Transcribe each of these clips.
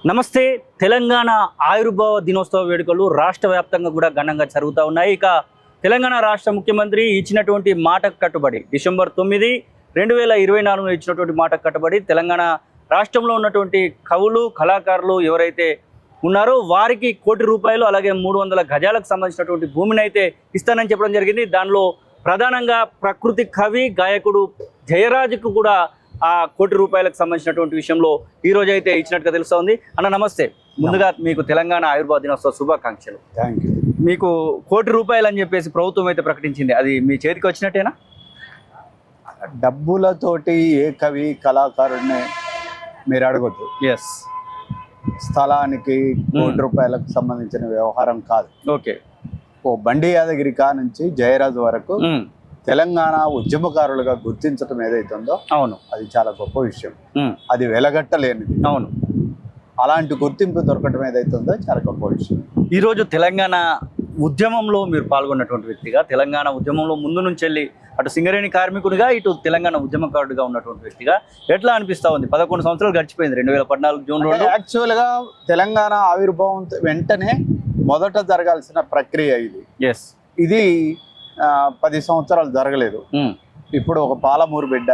నమస్తే. తెలంగాణ ఆవిర్భావ దినోత్సవ వేడుకలు రాష్ట్ర వ్యాప్తంగా కూడా ఘనంగా జరుగుతూ ఉన్నాయి. ఇక తెలంగాణ రాష్ట్ర ముఖ్యమంత్రి ఇచ్చినటువంటి మాటకు కట్టుబడి డిసెంబర్ 9, 2024 ఇచ్చినటువంటి మాటకు కట్టుబడి తెలంగాణ రాష్ట్రంలో ఉన్నటువంటి కవులు కళాకారులు ఎవరైతే ఉన్నారో వారికి ₹1 కోటి అలాగే 300 గజాలకు సంబంధించినటువంటి భూమిని అయితే ఇస్తానని చెప్పడం జరిగింది. దానిలో ప్రధానంగా ప్రకృతి కవి గాయకుడు జయరాజుకు కూడా ఆ ₹1 కోటికి సంబంధించినటువంటి విషయంలో ఈ రోజు అయితే ఇచ్చినట్టుగా తెలుస్తోంది. అన్న నమస్తే. ముందుగా మీకు తెలంగాణ ఆవిర్భావ దినోత్సవ శుభాకాంక్షలు. Thank you. మీకు ₹1 అని చెప్పేసి ప్రభుత్వం అయితే ప్రకటించింది. అది మీ చేతికి వచ్చినట్టేనా? డబ్బులతోటి ఏ కవి కళాకారుడిని మీరు అడగొద్దు. ఎస్. స్థలానికి ₹1 సంబంధించిన వ్యవహారం కాదు. ఓకే. ఓ బండి యాదగిరి కా నుంచి జయరాజు వరకు తెలంగాణ ఉద్యమకారులుగా గుర్తించడం ఏదైతుందో అవును, అది చాలా గొప్ప విషయం. అది వెలగట్టలేనిది. అవును. అలాంటి గుర్తింపు దొరకడం ఏదైతుందో చాలా గొప్ప విషయం. ఈరోజు తెలంగాణ ఉద్యమంలో మీరు పాల్గొన్నటువంటి వ్యక్తిగా, తెలంగాణ ఉద్యమంలో ముందు నుంచి వెళ్ళి అటు సింగరేణి కార్మికుడిగా ఇటు తెలంగాణ ఉద్యమకారుడిగా ఉన్నటువంటి వ్యక్తిగా ఎట్లా అనిపిస్తా ఉంది? 11 సంవత్సరాలు గడిచిపోయింది. 2014 జూన్ 2. యాక్చువల్గా తెలంగాణ ఆవిర్భావం వెంటనే మొదట జరగాల్సిన ప్రక్రియ ఇది. ఎస్. ఇది 10 సంవత్సరాలు జరగలేదు. ఇప్పుడు ఒక పాలమూరు బిడ్డ,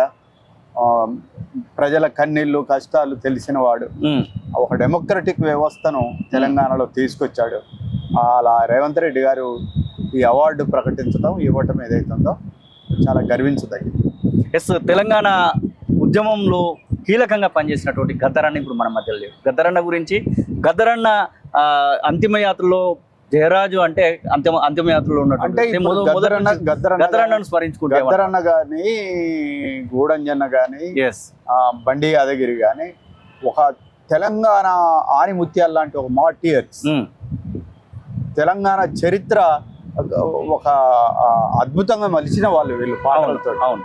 ప్రజల కన్నీళ్ళు కష్టాలు తెలిసిన వాడు ఒక డెమోక్రటిక్ వ్యవస్థను తెలంగాణలో తీసుకొచ్చాడు. అలా రేవంత్ రెడ్డి గారు ఈ అవార్డు ప్రకటించడం ఇవ్వటం ఏదైతుందో చాలా గర్వించదగింది. ఎస్. తెలంగాణ ఉద్యమంలో కీలకంగా పనిచేసినటువంటి గద్దరన్న ఇప్పుడు మన మధ్యలో లేవు. గద్దరన్న గురించి, గద్దరన్న అంతిమయాత్రలో జయరాజు అంటే అంతిమయాత్రలో ఉన్నటువంటి గద్దరన్నను స్మరించుకుంటే గద్దరన్న గాని, గూడంజన్న గాని, బండి యాదగిరి గాని ఒక తెలంగాణ ఆనిముత్యాలు లాంటి ఒక మార్టియర్స్. తెలంగాణ చరిత్ర ఒక అద్భుతంగా మలిచిన వాళ్ళు వీళ్ళు పాటలతో. అవును.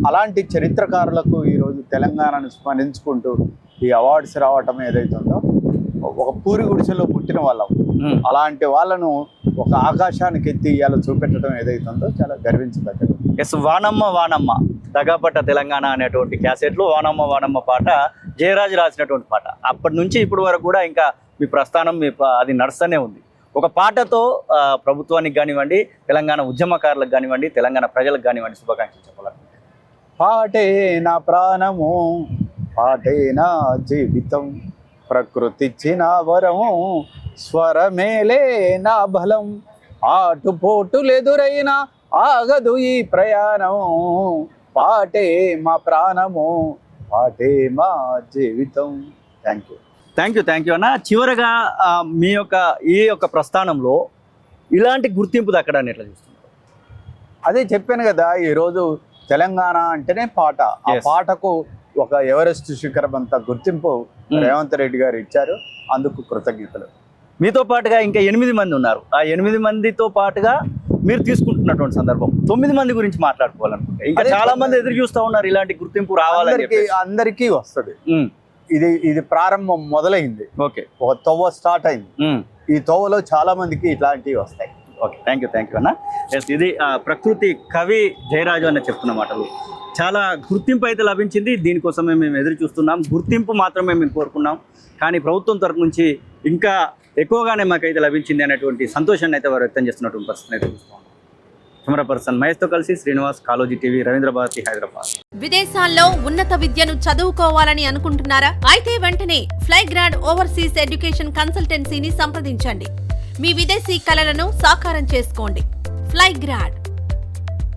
అలాంటి చరిత్రకారులకు ఈరోజు తెలంగాణను స్మరించుకుంటూ ఈ అవార్డ్స్ రావటం ఏదైతుందో, ఒక పూరి గుడిసెలో పుట్టిన వాళ్ళం అలాంటి వాళ్ళను ఒక ఆకాశానికి ఎత్తి ఇవాళ చూపెట్టడం ఏదైతుందో చాలా గర్వించదగ్గది. ఎస్. వానమ్మ వానమ్మ దగాపట్ట తెలంగాణ అనేటువంటి క్యాసెట్లో వానమ్మ వానమ్మ పాట జయరాజు రాసినటువంటి పాట. అప్పటి నుంచి ఇప్పటి వరకు కూడా ఇంకా మీ ప్రస్థానం అది నడుస్తూనే ఉంది. ఒక పాటతో ప్రభుత్వానికి కానివ్వండి, తెలంగాణ ఉద్యమకారులకు కానివ్వండి, తెలంగాణ ప్రజలకు కానివ్వండి శుభాకాంక్షలు చెప్పాలనుకుంటే. పాటే నా ప్రాణము, పాటే నా జీవితం, ప్రకృతిచ్చిన వరము, స్వరమేలే నా బలం, ఆటుపోటులెదురైనా ఆగదు ఈ ప్రయాణం, పాటే మా ప్రాణము, పాటే మా జీవితం. Thank you. థ్యాంక్ యూ అన్న. చివరగా మీ యొక్క ప్రస్థానంలో ఇలాంటి గుర్తింపు దక్కడాన్ని ఎట్లా చూస్తున్నారు? అదే చెప్పాను కదా, ఈరోజు తెలంగాణ అంటేనే పాట. ఆ పాటకు ఒక ఎవరెస్ట్ శిఖరం అంత గుర్తింపు రేవంత్ రెడ్డి గారు ఇచ్చారు. అందుకు కృతజ్ఞతలు. మీతో పాటుగా ఇంకా 8 మంది ఉన్నారు. ఆ 8 మందితో పాటుగా మీరు తీసుకుంటున్నటువంటి సందర్భం 9 మంది గురించి మాట్లాడుకోవాలనుకుంటే ఇంకా చాలా మంది ఎదురు చూస్తూ ఉన్నారు ఇలాంటి గుర్తింపు రావాలని. అందరికీ వస్తుంది. ఇది ప్రారంభం మొదలైంది. ఓకే. ఒక తోవ స్టార్ట్ అయింది. ఈ తోవలో చాలా మందికి ఇట్లాంటివి వస్తాయి. ఓకే. థ్యాంక్ యూ అన్న. ఇది ప్రకృతి కవి జయరాజు అన్న చెప్తున్న మాటలు. చాలా గుర్తింపు అయితే లభించింది. దీనికోసమే మేము ఎదురు చూస్తున్నాం. గుర్తింపు మాత్రమే మేము కోరుకున్నాం, కానీ ప్రభుత్వం తరఫు నుంచి ఇంకా ఎక్కువగానే మాకైతే లభించింది అనేటువంటి సంతోషాన్ని అయితే వారు వ్యక్తం చేస్తున్నటువంటి పరిస్థితిని అయితే చూస్తున్నాం. కెమెరా పర్సన్ మహేష్తో కలిసి శ్రీనివాస్, కాలోజీ టీవీ, రవీంద్ర భారతి, హైదరాబాద్. విదేశాల్లో ఉన్నత విద్యను చదువుకోవాలని అనుకుంటున్నారా? అయితే వెంటనే ఫ్లైగ్రాడ్ ఓవర్సీస్ ఎడ్యుకేషన్ కన్సల్టెన్సీని సంప్రదించండి. మీ విదేశీ కలలను సాకారం చేసుకోండి. ఫ్లైగ్రాడ్.